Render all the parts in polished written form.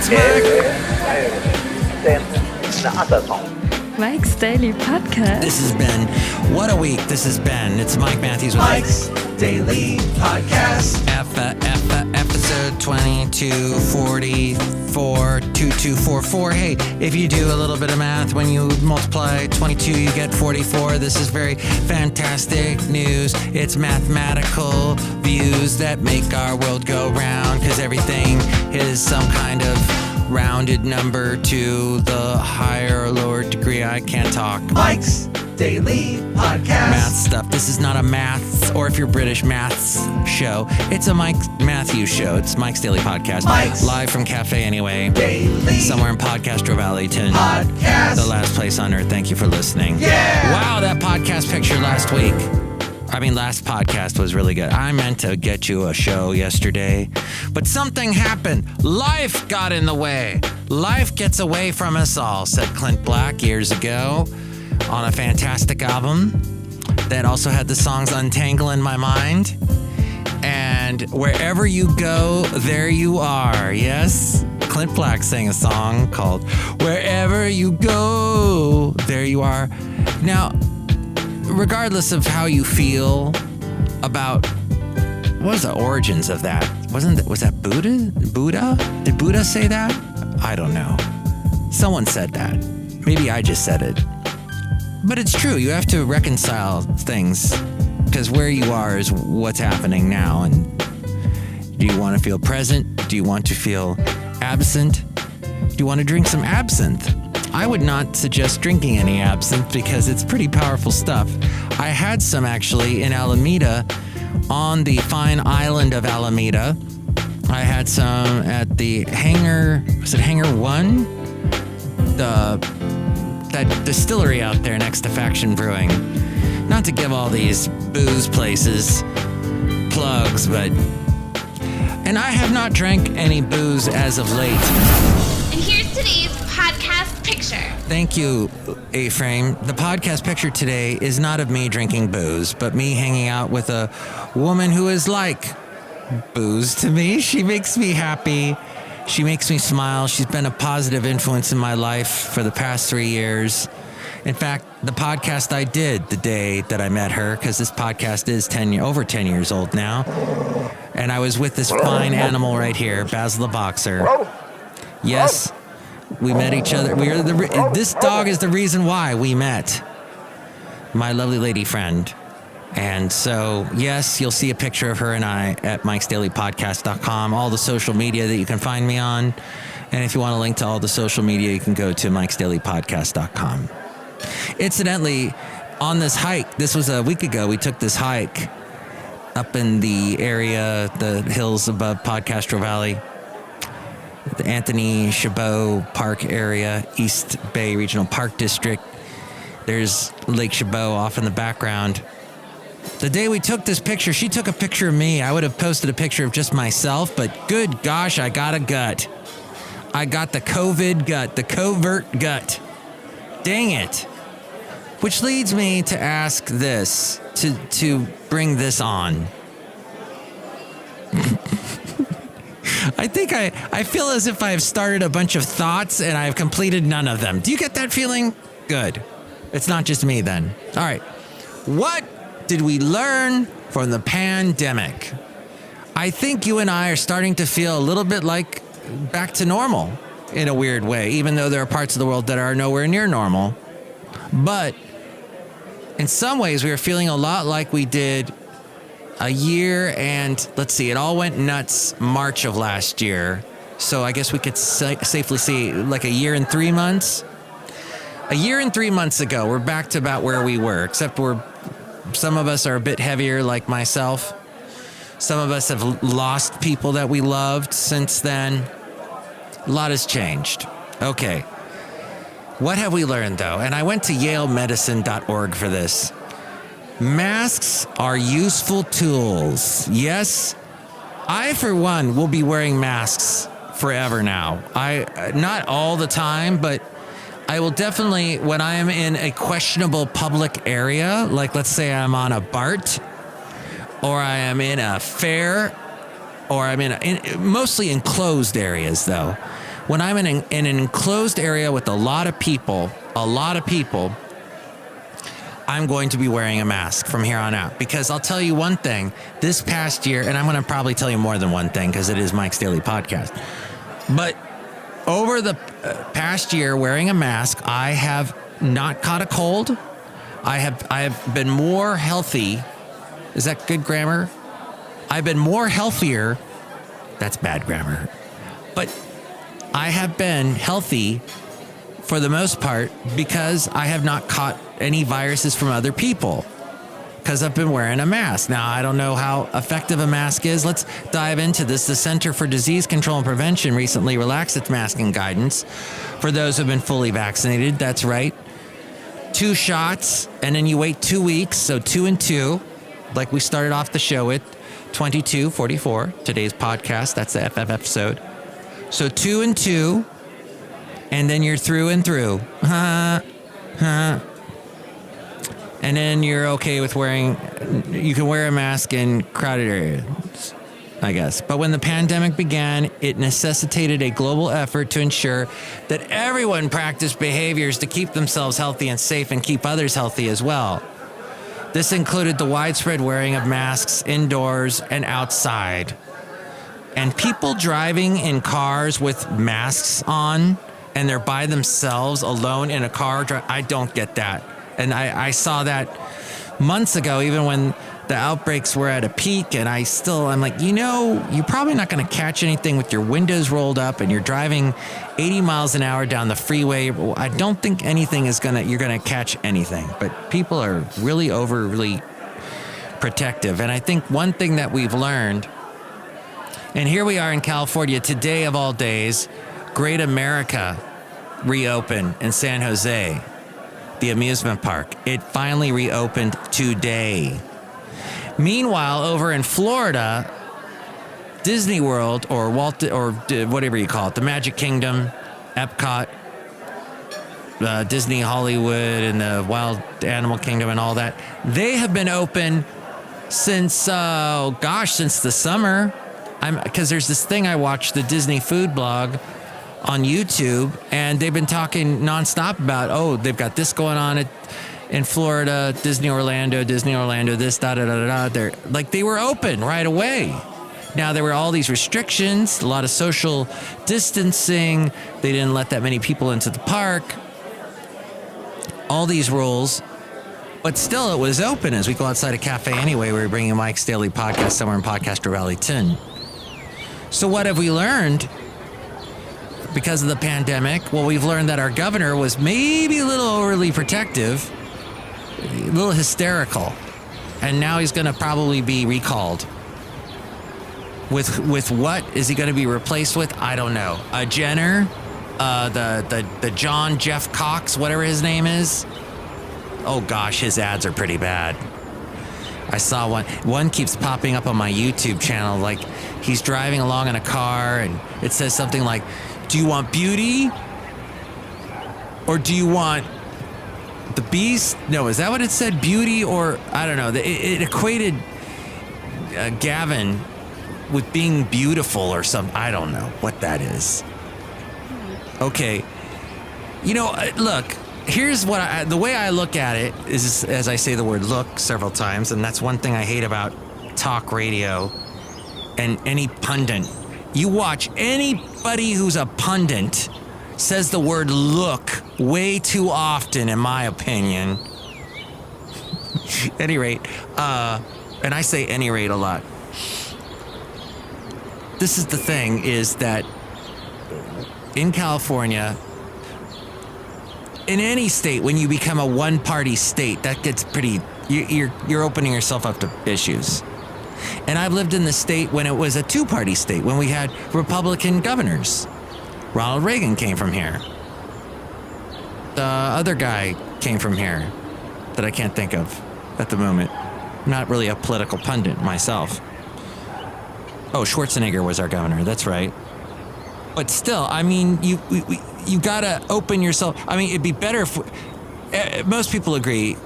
It's Mike. Mike's Daily Podcast. This has been, what a week this has been. It's Mike Matthews with Mike's Daily Podcast. Episode 2244, 2244. Hey, if you do a little bit of math, when you multiply 22, you get 44. This is very fantastic news. It's mathematical views that make our world go round, because everything is some kind of rounded number to the higher or lower degree. I can't talk. Mike's Daily Podcast. Math stuff. This is not a maths, or if you're British, maths show. It's a Mike Matthews show. It's Mike's Daily Podcast. Mike's live from Cafe Anyway. Daily Somewhere in Podcastro Valleyton. Podcast. The last place on earth. Thank you for listening. Yeah. Wow, that podcast picture last podcast was really good. I meant to get you a show yesterday, but something happened. Life got in the way. Life gets away from us all, said Clint Black years ago on a fantastic album that also had the songs Untangle in My Mind and Wherever You Go, There You Are. Yes, Clint Black sang a song called Wherever You Go, There You Are. Now, regardless of how you feel about what was the origins of that? Was that Buddha? Did Buddha say that? I don't know. Someone said that. Maybe I just said it. But it's true. You have to reconcile things, because where you are is what's happening now. And do you want to feel present? Do you want to feel absent? Do you want to drink some absinthe? I would not suggest drinking any absinthe because it's pretty powerful stuff. I had some actually in Alameda, on the fine island of Alameda. I had some at the Hangar, was it Hangar 1? That distillery out there next to Faction Brewing. Not to give all these booze places plugs, but... And I have not drank any booze as of late. And here's today's podcast picture. Thank you, A-Frame. The podcast picture today is not of me drinking booze, but me hanging out with a woman who is like booze to me. She makes me happy. She makes me smile. She's been a positive influence in my life for the past 3 years. In fact, the podcast I did the day that I met her, because this podcast is over 10 years old now, and I was with this fine animal right here, Basil the Boxer. Yes, we met each other. This dog is the reason why we met, my lovely lady friend. And so, yes, you'll see a picture of her and I at mikesdailypodcast.com, all the social media that you can find me on. And if you want a link to all the social media, you can go to mikesdailypodcast.com. Incidentally, on this hike, this was a week ago, we took this hike up in the area, the hills above Podcastro Valley, the Anthony Chabot Park area, East Bay Regional Park District. There's Lake Chabot off in the background. The day we took this picture, she took a picture of me. I would have posted a picture of just myself, but good gosh, I got a gut. I got the COVID gut, the covert gut. Dang it. Which leads me to ask this, to bring this on. I think I feel as if I've started a bunch of thoughts and I've completed none of them. Do you get that feeling? Good. It's not just me then. All right. What did we learn from the pandemic? I think you and I are starting to feel a little bit like back to normal in a weird way, even though there are parts of the world that are nowhere near normal. But in some ways, we are feeling a lot like we did a year and, let's see, it all went nuts March of last year. So I guess we could safely say like a year and 3 months. A year and 3 months ago, we're back to about where we were, except some of us are a bit heavier like myself. Some of us have lost people that we loved since then. A lot has changed. Okay. What have we learned, though? And I went to yalemedicine.org for this. Masks are useful tools. Yes, I, for one, will be wearing masks forever now. Not all the time, but I will definitely, when I am in a questionable public area, like let's say I'm on a BART, or I am in a fair, or I'm in mostly enclosed areas, though, when I'm in an enclosed area with a lot of people, I'm going to be wearing a mask from here on out. Because I'll tell you one thing, this past year, and I'm going to probably tell you more than one thing because it is Mike's Daily Podcast. But over the past year wearing a mask, I have not caught a cold. I have been more healthy. Is that good grammar? I've been more healthier. That's bad grammar. But I have been healthy for the most part because I have not caught any viruses from other people because I've been wearing a mask. Now, I don't know how effective a mask is. Let's dive into this. The Center for Disease Control and Prevention recently relaxed its masking guidance for those who have been fully vaccinated. That's right. 2 shots, and then you wait 2 weeks. So 2 and 2, like we started off the show with 2244, today's podcast. That's the FF episode. So 2 and 2, and then you're through and through. And then you're okay with you can wear a mask in crowded areas, I guess. But when the pandemic began, it necessitated a global effort to ensure that everyone practiced behaviors to keep themselves healthy and safe and keep others healthy as well. This included the widespread wearing of masks indoors and outside. And people driving in cars with masks on and they're by themselves alone in a car, I don't get that. And I saw that months ago, even when the outbreaks were at a peak, and I'm like, you're probably not going to catch anything with your windows rolled up and you're driving 80 miles an hour down the freeway. I don't think anything you're going to catch anything, but people are really overly protective. And I think one thing that we've learned, and here we are in California today of all days, Great America reopened in San Jose. The amusement park. It finally reopened today. Meanwhile, over in Florida, Disney World or whatever you call it, the Magic Kingdom, Epcot, Disney Hollywood and the Wild Animal Kingdom and all that, they have been open since the summer. Because there's this thing I watched, the Disney Food Blog on YouTube, and they've been talking nonstop about, they've got this going on in Florida, Disney Orlando, this, they were open right away. Now, there were all these restrictions, a lot of social distancing. They didn't let that many people into the park. All these rules. But still, it was open as we go outside a cafe anyway. We were bringing Mike's Daily Podcast somewhere in Podcaster Valley 10. So what have we learned? Because of the pandemic, we've learned that our governor was maybe a little overly protective, a little hysterical, and now he's going to probably be recalled. With what is he going to be replaced with? I don't know. A Jenner, the John Jeff Cox, whatever his name is. Oh gosh, his ads are pretty bad. I saw one. One keeps popping up on my YouTube channel. Like he's driving along in a car, and it says something like, "Do you want beauty, or do you want the beast?" No, is that what it said? Beauty, or I don't know. It equated Gavin with being beautiful or something. I don't know what that is. Okay, look. Here's what the way I look at it is, as I say the word "look" several times, and that's one thing I hate about talk radio and any pundit. You watch anybody who's a pundit says the word "look" way too often, in my opinion. Any rate, and I say "any rate" a lot. This is the thing: is that in California, in any state, when you become a one-party state, that gets pretty. You're opening yourself up to issues. And I've lived in the state when it was a two-party state, when we had Republican governors. Ronald Reagan came from here. The other guy came from here that I can't think of at the moment. I'm not really a political pundit myself. Oh, Schwarzenegger was our governor. That's right. But still, I mean, you gotta open yourself. I mean, it'd be better if most people agree,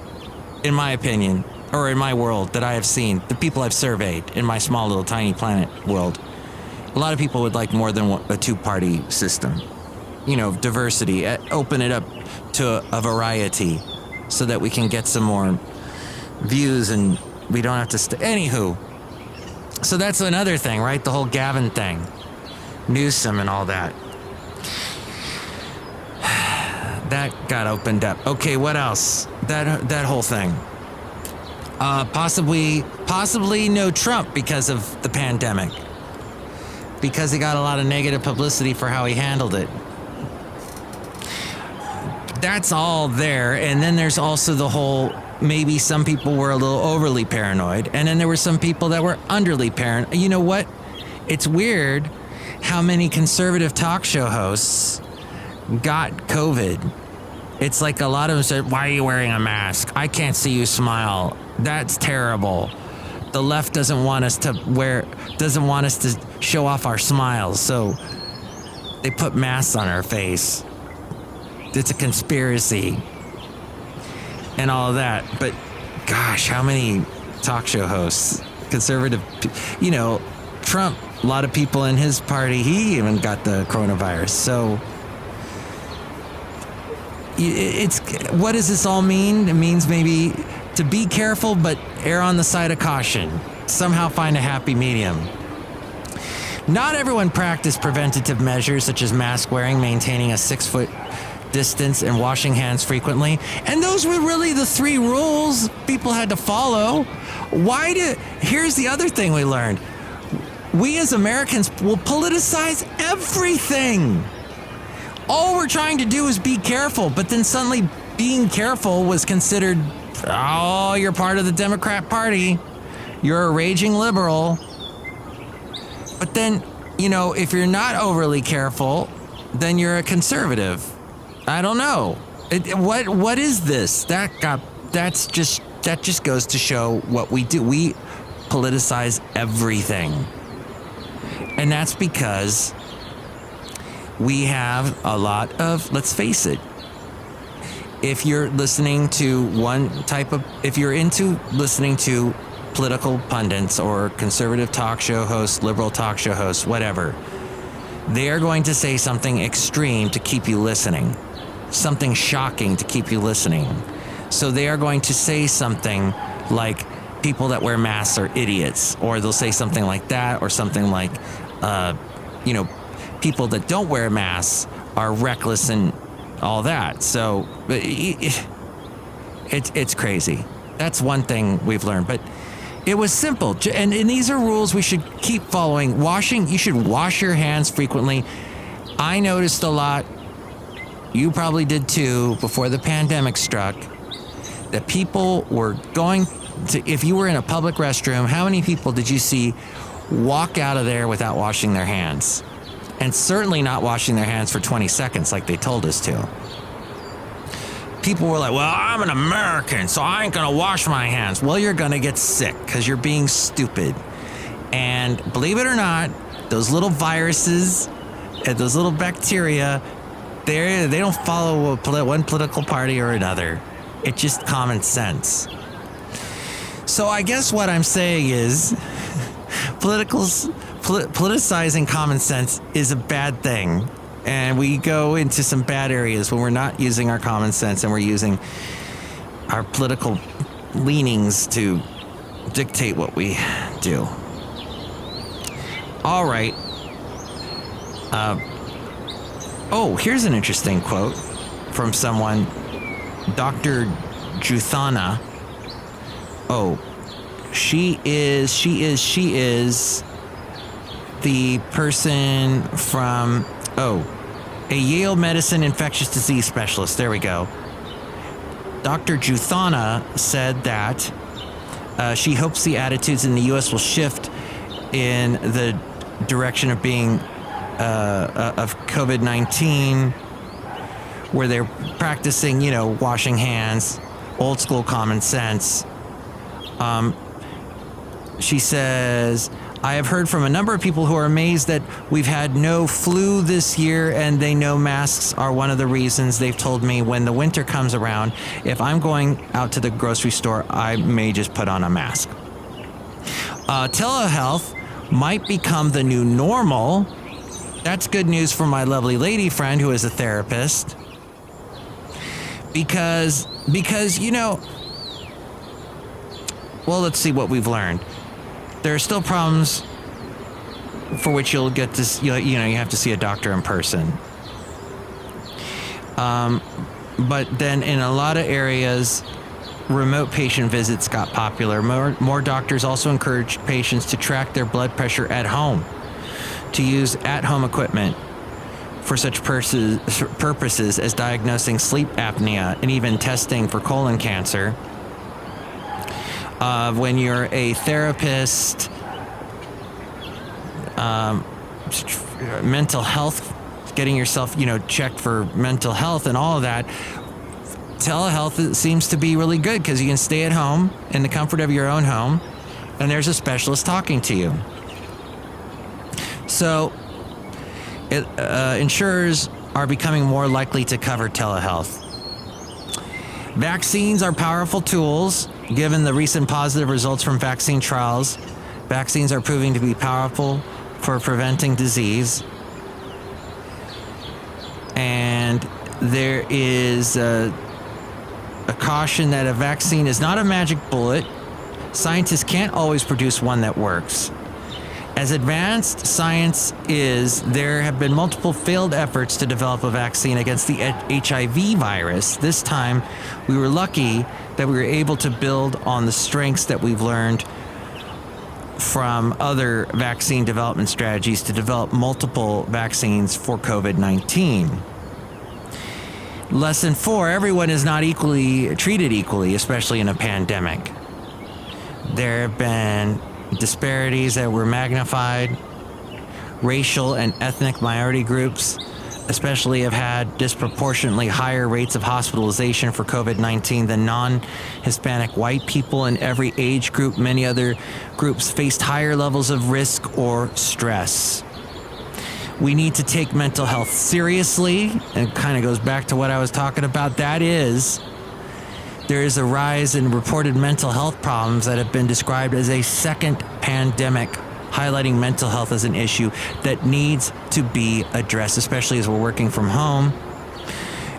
in my opinion, or in my world that I have seen, the people I've surveyed in my small little tiny planet world, A lot of people would like more than a two-party system. You know, diversity, open it up to a variety so that we can get some more views and we don't have to anywho. So that's another thing, right? The whole Gavin thing. Newsom and all that. That got opened up. Okay, what else? That whole thing. Possibly no Trump because of the pandemic. Because he got a lot of negative publicity for how he handled it. That's all there. And then there's also the whole, maybe some people were a little overly paranoid. And then there were some people that were underly paranoid. You know what? It's weird how many conservative talk show hosts got COVID. It's like a lot of them said, why are you wearing a mask? I can't see you smile. That's terrible. The left doesn't want us to show off our smiles. So they put masks on our face. It's a conspiracy and all of that. But gosh, how many talk show hosts, conservative, you know, Trump, a lot of people in his party, he even got the coronavirus. So it's, what does this all mean? It means maybe to be careful, but err on the side of caution. Somehow find a happy medium. Not everyone practiced preventative measures such as mask wearing, maintaining a 6-foot distance, and washing hands frequently. And those were really the 3 rules people had to follow. Here's the other thing we learned. We as Americans will politicize everything. All we're trying to do is be careful, but then suddenly being careful was considered, oh, you're part of the Democrat Party. You're a raging liberal. But then, you know, if you're not overly careful, then you're a conservative. I don't know. What is this? That just goes to show what we do. We politicize everything. And that's because we have a lot of, let's face it, if you're listening to if you're into listening to political pundits or conservative talk show hosts, liberal talk show hosts, whatever, they are going to say something extreme to keep you listening, something shocking to keep you listening. So they are going to say something like people that wear masks are idiots, or they'll say something like that, or something like, people that don't wear masks are reckless and all that. So it's crazy. That's one thing we've learned, but it was simple. And these are rules we should keep following. You should wash your hands frequently. I noticed a lot, you probably did too, before the pandemic struck, that people were going to, if you were in a public restroom, how many people did you see walk out of there without washing their hands? And certainly not washing their hands for 20 seconds like they told us to. People were like, well, I'm an American, so I ain't gonna wash my hands. Well, you're gonna get sick because you're being stupid. And believe it or not, those little viruses and those little bacteria, they don't follow one political party or another. It's just common sense. So I guess what I'm saying is politicizing common sense is a bad thing. And we go into some bad areas when we're not using our common sense and we're using our political leanings to dictate what we do. All right. Here's an interesting quote from someone, Dr. Juthana. She is the person from, a Yale Medicine infectious disease specialist. There we go. Dr. Juthana said that she hopes the attitudes in the U.S. will shift in the direction of being of COVID-19, where they're practicing, washing hands, old school common sense. She says, I have heard from a number of people who are amazed that we've had no flu this year, and they know masks are one of the reasons. They've told me when the winter comes around, if I'm going out to the grocery store, I may just put on a mask. Telehealth might become the new normal. That's good news for my lovely lady friend who is a therapist. Because well, let's see what we've learned. There are still problems for which you'll get to, you have to see a doctor in person. But then in a lot of areas, remote patient visits got popular. More doctors also encourage patients to track their blood pressure at home, to use at-home equipment for such purposes as diagnosing sleep apnea and even testing for colon cancer. When you're a therapist, mental health, getting yourself, checked for mental health and all of that, telehealth seems to be really good because you can stay at home in the comfort of your own home, and there's a specialist talking to you. So insurers are becoming more likely to cover telehealth. Vaccines are powerful tools. Given the recent positive results from vaccine trials, vaccines are proving to be powerful for preventing disease. And there is a caution that a vaccine is not a magic bullet. Scientists can't always produce one that works. As advanced science is, there have been multiple failed efforts to develop a vaccine against the HIV virus. This time, we were lucky that we were able to build on the strengths that we've learned from other vaccine development strategies to develop multiple vaccines for COVID-19. Lesson 4, everyone is not treated equally, especially in a pandemic. There have been disparities that were magnified. Racial and ethnic minority groups especially have had disproportionately higher rates of hospitalization for COVID-19 than non-Hispanic white people. In every age group, many other groups faced higher levels of risk or stress. We need to take mental health seriously, and it kind of goes back to what I was talking about. That is, there is a rise in reported mental health problems that have been described as a second pandemic, highlighting mental health as an issue that needs to be addressed, especially as we're working from home.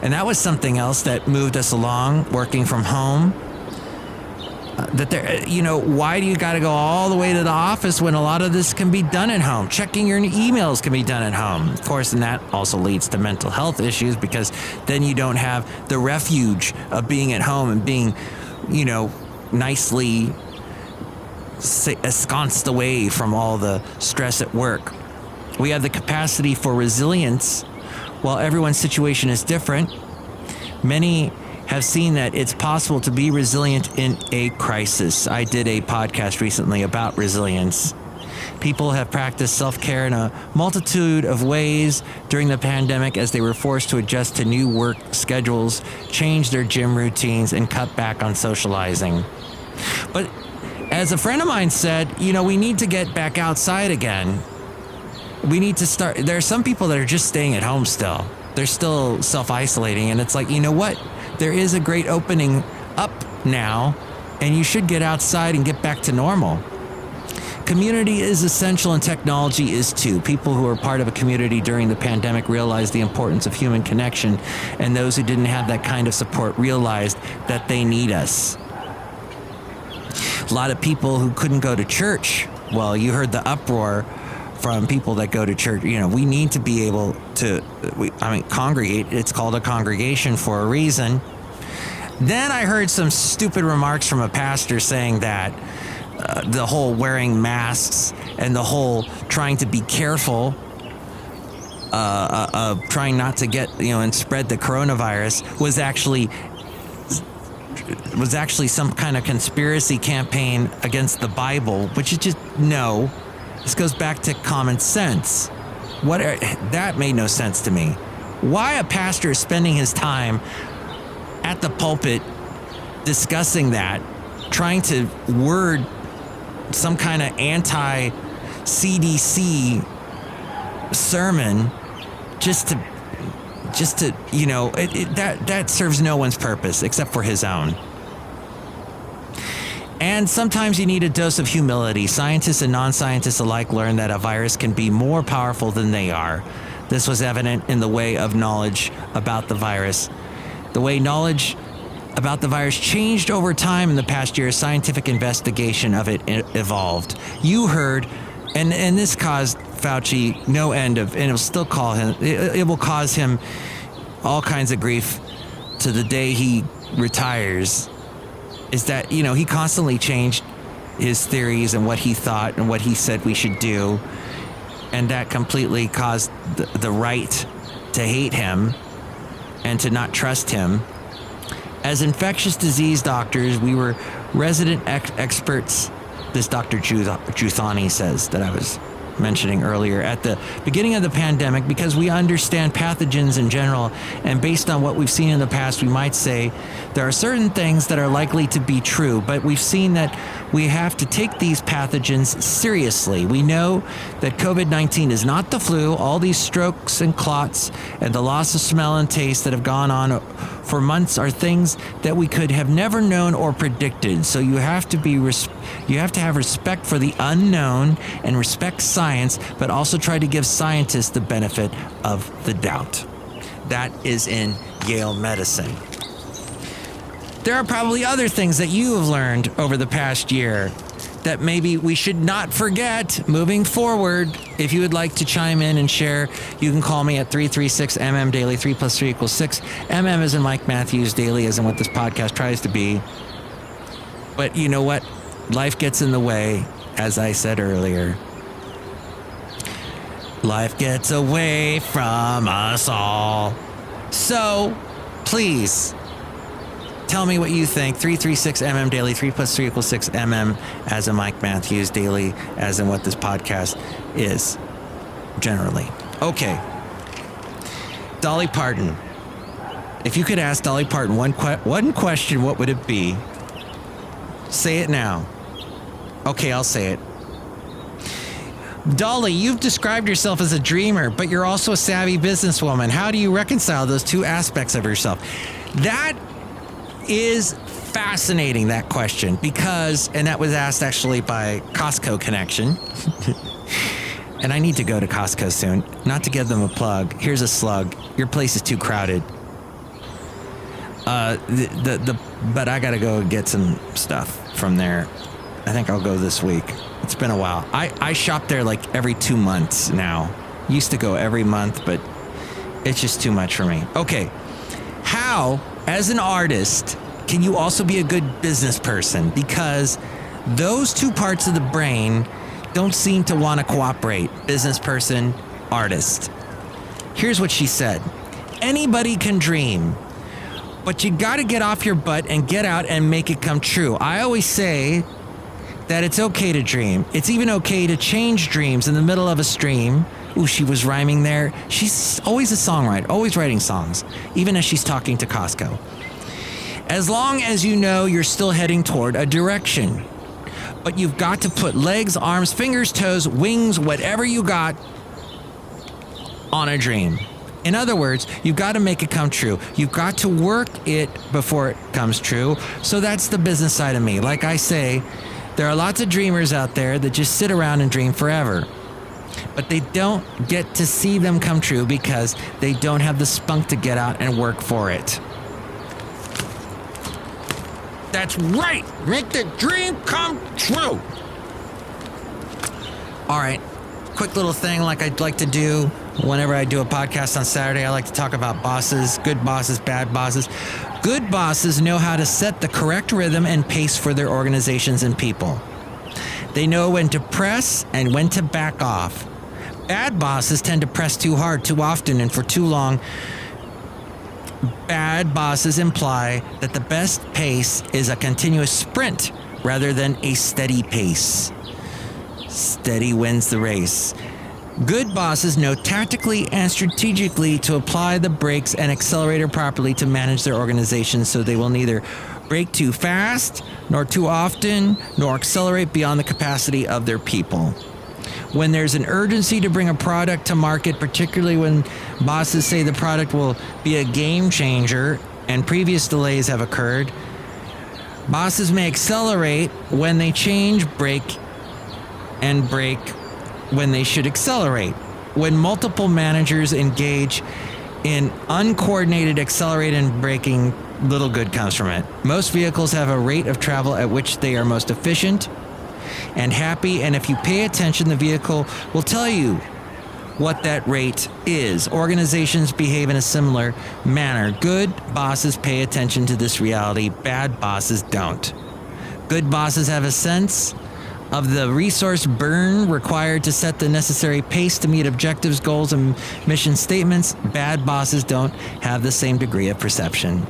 And that was something else that moved us along, working from home. Why do you got to go all the way to the office when a lot of this can be done at home? Checking your emails can be done at home. Of course, and that also leads to mental health issues, because then you don't have the refuge of being at home and being, nicely ensconced away from all the stress at work. We have the capacity for resilience. While everyone's situation is different, many have seen that it's possible to be resilient in a crisis. I did a podcast recently about resilience. People have practiced self-care in a multitude of ways during the pandemic as they were forced to adjust to new work schedules, change their gym routines, and cut back on socializing. But as a friend of mine said, we need to get back outside again. We need to start. There are some people that are just staying at home still. They're still self-isolating, and it's like, you know what? There is a great opening up now, and you should get outside and get back to normal. Community is essential, and technology is too. People who are part of a community during the pandemic realized the importance of human connection, and those who didn't have that kind of support realized that they need us. A lot of people who couldn't go to church, well, you heard the uproar from people that go to church. We need to be able to, congregate. It's called a congregation for a reason. Then I heard some stupid remarks from a pastor saying that the whole wearing masks and the whole trying to be careful of trying not to get, and spread the coronavirus was actually some kind of conspiracy campaign against the Bible, which is just, no. This goes back to common sense. That made no sense to me. Why a pastor is spending his time at the pulpit discussing that, trying to word some kind of anti-CDC sermon just to that serves no one's purpose except for his own. And sometimes you need a dose of humility. Scientists and non-scientists alike learn that a virus can be more powerful than they are. This was evident in the way of knowledge about the virus. The way knowledge about the virus changed over time in the past year, scientific investigation of it evolved. You heard, and this caused Fauci no end of, and it will still call him, it will cause him all kinds of grief to the day he retires, is that, he constantly changed his theories and what he thought and what he said we should do. And that completely caused the right to hate him and to not trust him. As infectious disease doctors, we were resident experts, this Dr. Juthani says that I was mentioning earlier, at the beginning of the pandemic, because we understand pathogens in general, and based on what we've seen in the past, we might say there are certain things that are likely to be true, but we've seen that we have to take these pathogens seriously. We know that COVID-19 is not the flu. All these strokes and clots and the loss of smell and taste that have gone on for months are things that we could have never known or predicted. So you have to have respect for the unknown and respect science, but also try to give scientists the benefit of the doubt. That is in Yale Medicine. There are probably other things that you have learned over the past year that maybe we should not forget moving forward. If you would like to chime in and share, you can call me at 336-MM Daily. 3 + 3 = 6. MM as in Mike Matthews, Daily as in what this podcast tries to be. But you know what? Life gets in the way, as I said earlier. Life gets away from us all. So, please, tell me what you think. 336-MM Daily. 3 + 3 = 6. MM as in Mike Matthews, Daily as in what this podcast is, generally. Okay. Dolly Parton. If you could ask Dolly Parton one question, what would it be? Say it now. Okay, I'll say it. Dolly, you've described yourself as a dreamer, but you're also a savvy businesswoman. How do you reconcile those two aspects of yourself? That is fascinating, that question, because, and that was asked actually by Costco Connection. And I need to go to Costco soon. Not to give them a plug. Here's a slug. Your place is too crowded. But I gotta go get some stuff from there. I think I'll go this week. It's been a while. I shop there like every 2 months now. Used to go every month, but it's just too much for me. Okay. How, as an artist, can you also be a good business person? Because those two parts of the brain don't seem to want to cooperate. Business person, artist. Here's what she said. Anybody can dream, but you got to get off your butt and get out and make it come true. I always say that it's okay to dream. It's even okay to change dreams in the middle of a stream. Ooh, she was rhyming there. She's always a songwriter, always writing songs, even as she's talking to Costco. As long as you know you're still heading toward a direction. But you've got to put legs, arms, fingers, toes, wings, whatever you got on a dream. In other words, you've got to make it come true. You've got to work it before it comes true. So that's the business side of me. Like I say, there are lots of dreamers out there that just sit around and dream forever. But they don't get to see them come true because they don't have the spunk to get out and work for it. That's right! Make the dream come true! All right, quick little thing like I'd like to do whenever I do a podcast on Saturday. I like to talk about bosses, good bosses, bad bosses. Good bosses know how to set the correct rhythm and pace for their organizations and people. They know when to press and when to back off. Bad bosses tend to press too hard, too often, and for too long. Bad bosses imply that the best pace is a continuous sprint rather than a steady pace. Steady wins the race. Good bosses know tactically and strategically to apply the brakes and accelerator properly to manage their organization so they will neither brake too fast, nor too often, nor accelerate beyond the capacity of their people. When there's an urgency to bring a product to market, particularly when bosses say the product will be a game changer and previous delays have occurred, Bosses may accelerate when they change, brake when they should accelerate. When multiple managers engage in uncoordinated accelerating and braking, little good comes from it. Most vehicles have a rate of travel at which they are most efficient and happy, and if you pay attention, the vehicle will tell you what that rate is. Organizations behave in a similar manner. Good bosses pay attention to this reality. Bad bosses don't. Good bosses have a sense of the resource burn required to set the necessary pace to meet objectives, goals, and mission statements. Bad bosses don't have the same degree of perception.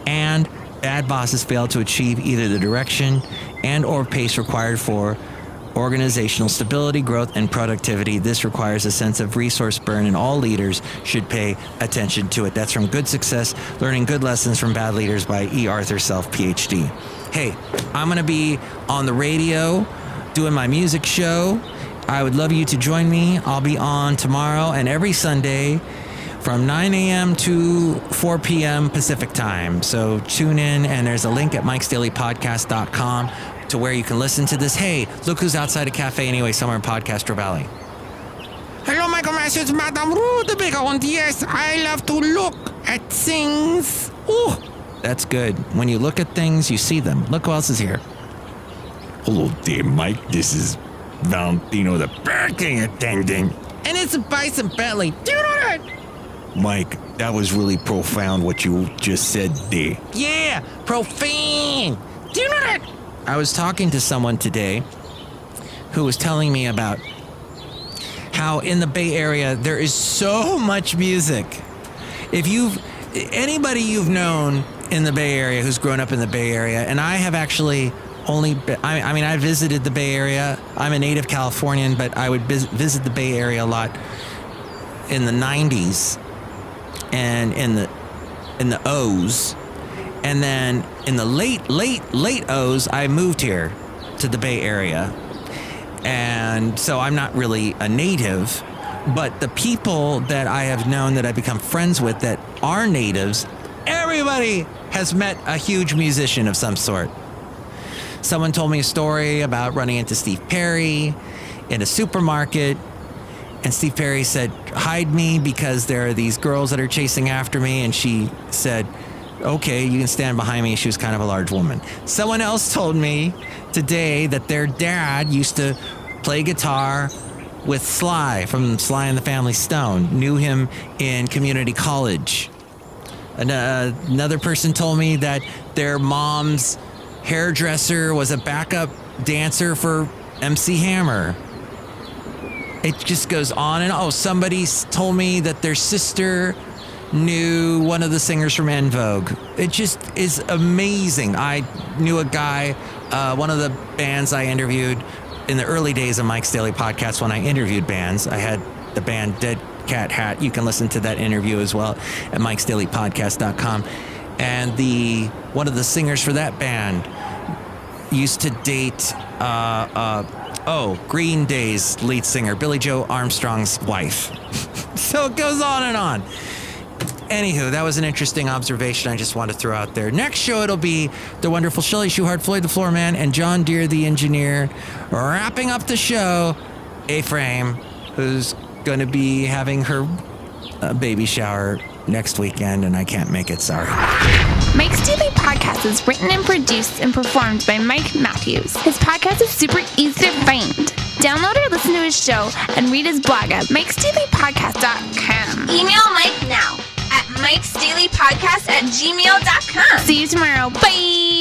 And bad bosses fail to achieve either the direction and or pace required for organizational stability, growth, and productivity. This requires a sense of resource burn, and all leaders should pay attention to it. That's from Good Success, Learning Good Lessons from Bad Leaders by E. Arthur Self, PhD. Hey, I'm going to be on the radio doing my music show. I would love you to join me. I'll be on tomorrow and every Sunday from 9 a.m. to 4 p.m. Pacific time. So tune in, and there's a link at mikesdailypodcast.com to where you can listen to this. Hey, look who's outside a cafe anyway, somewhere in Podcastro Valley. Hello, Michael Masters, Madame Rootabega, and yes, I love to look at things. Ooh, that's good. When you look at things, you see them. Look who else is here. Hello there, Mike. This is Valentino, the parking attendant. And it's a Bison Bentley. Do you know that? Mike, that was really profound what you just said there. Yeah, profane. Do you know that? I was talking to someone today who was telling me about how in the Bay Area there is so much music. If anybody you've known in the Bay Area who's grown up in the Bay Area, and I have actually I visited the Bay Area. I'm a native Californian, but I would visit the Bay Area a lot in the 90s and in the O's. And then in the late O's, I moved here to the Bay Area. And so I'm not really a native, but the people that I have known that I've become friends with that are natives, everybody has met a huge musician of some sort. Someone told me a story about running into Steve Perry in a supermarket, and Steve Perry said, "Hide me because there are these girls that are chasing after me," and she said, "Okay, you can stand behind me." She was kind of a large woman. Someone else told me today that their dad used to play guitar with Sly from Sly and the Family Stone, knew him in community college. Another person told me that their mom's hairdresser was a backup dancer for MC Hammer. It just goes on and on. Oh, somebody told me that their sister knew one of the singers from En Vogue. It just is amazing. I knew a guy, one of the bands I interviewed in the early days of Mike's Daily Podcast when I interviewed bands. I had the band Dead Cat Hat. You can listen to that interview as well at mikesdailypodcast.com. And one of the singers for that band used to date Green Day's lead singer, Billy Joe Armstrong's wife. So it goes on and on. Anywho, that was an interesting observation I just wanted to throw out there. Next show, it'll be the wonderful Chely Shoehart, Floyd the Floorman, and John Deere the engineer. Wrapping up the show, A-Frame, who's going to be having her baby shower next weekend, and I can't make it, sorry. Mike's Daily Podcast is written and produced and performed by Mike Matthews. His podcast is super easy to find. Download or listen to his show and read his blog at mikesdailypodcast.com. Email Mike now at mikesdailypodcast@gmail.com. See you tomorrow. Bye!